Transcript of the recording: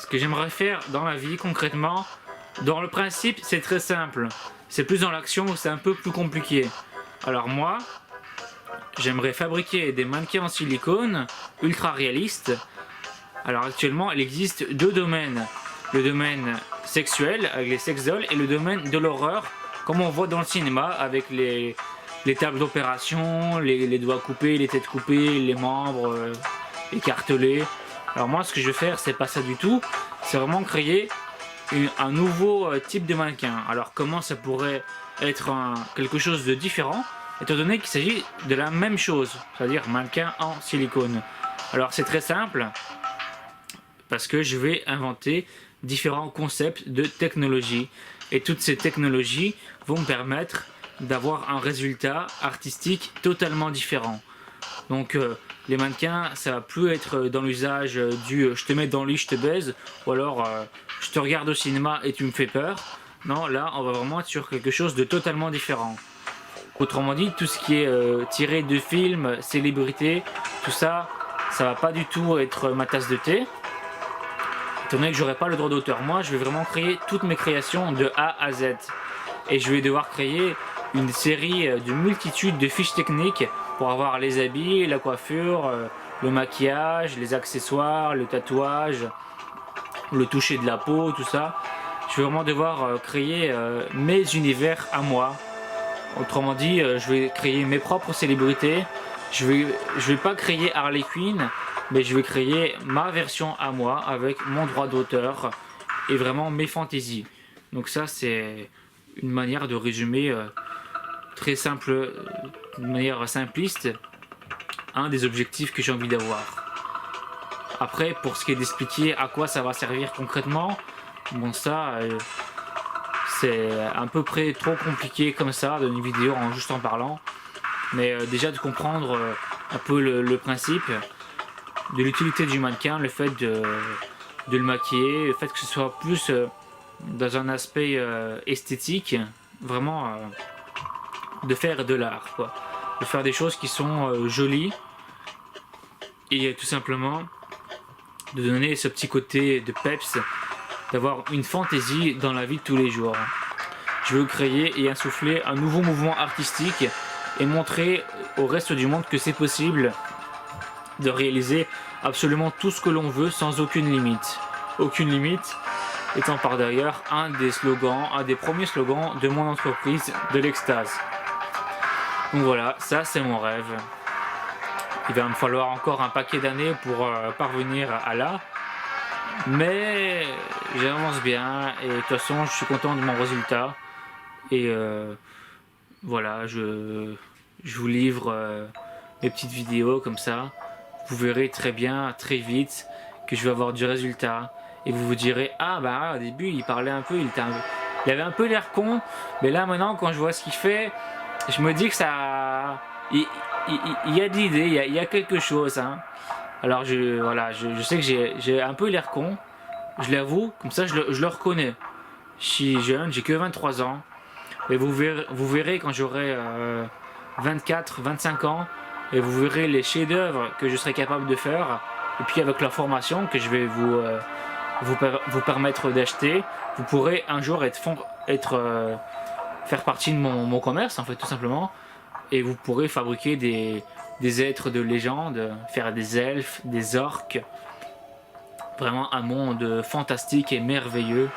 ce que j'aimerais faire dans la vie concrètement, dans le principe c'est très simple. C'est plus dans l'action où c'est un peu plus compliqué. Alors moi, j'aimerais fabriquer des mannequins en silicone ultra réalistes. Alors actuellement, il existe deux domaines. Le domaine sexuel avec les sex dolls et le domaine de l'horreur comme on voit dans le cinéma avec les tables d'opération, les doigts coupés, les têtes coupées, les membres écartelés. Alors moi ce que je vais faire c'est pas ça du tout, c'est vraiment créer un nouveau type de mannequin. Alors comment ça pourrait être quelque chose de différent étant donné qu'il s'agit de la même chose, c'est-à-dire mannequin en silicone. Alors c'est très simple parce que je vais inventer différents concepts de technologie et toutes ces technologies vont me permettre d'avoir un résultat artistique totalement différent. Donc les mannequins ça va plus être dans l'usage du je te mets dans le lit je te baise ou alors je te regarde au cinéma et tu me fais peur. Non, là on va vraiment être sur quelque chose de totalement différent. Autrement dit, tout ce qui est tiré de films, célébrités, tout ça, ça va pas du tout être ma tasse de thé. Étant donné que j'aurai pas le droit d'auteur, moi je vais vraiment créer toutes mes créations de A à Z. Et je vais devoir créer une série de multitudes de fiches techniques pour avoir les habits, la coiffure, le maquillage, les accessoires, le tatouage, le toucher de la peau, tout ça. Je vais vraiment devoir créer mes univers à moi. Autrement dit, je vais créer mes propres célébrités. Je vais pas créer Harley Quinn, mais je vais créer ma version à moi avec mon droit d'auteur et vraiment mes fantaisies. Donc ça c'est une manière de résumer très simple, de manière simpliste, un des objectifs que j'ai envie d'avoir. Après, pour ce qui est d'expliquer à quoi ça va servir concrètement, bon ça c'est à peu près trop compliqué comme ça dans une vidéo en juste en parlant. Mais déjà de comprendre un peu le principe de l'utilité du mannequin, le fait de le maquiller, le fait que ce soit plus dans un aspect esthétique, vraiment de faire de l'art, quoi. De faire des choses qui sont jolies et tout simplement de donner ce petit côté de peps, d'avoir une fantaisie dans la vie de tous les jours. Je veux créer et insuffler un nouveau mouvement artistique et montrer au reste du monde que c'est possible de réaliser absolument tout ce que l'on veut sans aucune limite. Aucune limite étant par d'ailleurs un des slogans, un des premiers slogans de mon entreprise de l'Extase. Donc voilà, ça c'est mon rêve. Il va me falloir encore un paquet d'années pour parvenir à là. Mais j'avance bien et de toute façon je suis content de mon résultat. Et voilà, je vous livre mes petites vidéos comme ça. Vous verrez très bien, très vite, que je vais avoir du résultat. Et vous vous direz, ah bah au début il parlait un peu, il avait un peu l'air con. Mais là maintenant quand je vois ce qu'il fait, je me dis que ça... Il y a de l'idée, il y a quelque chose. Hein. Alors voilà, je sais que j'ai un peu l'air con. Je l'avoue, comme ça je le reconnais. Je suis jeune, j'ai que 23 ans. Et vous verrez quand j'aurai 24, 25 ans, et vous verrez les chefs-d'œuvre que je serai capable de faire. Et puis avec la formation que je vais vous permettre d'acheter, vous pourrez un jour faire partie de mon commerce en fait tout simplement. Et vous pourrez fabriquer des êtres de légende, faire des elfes, des orques. Vraiment un monde fantastique et merveilleux.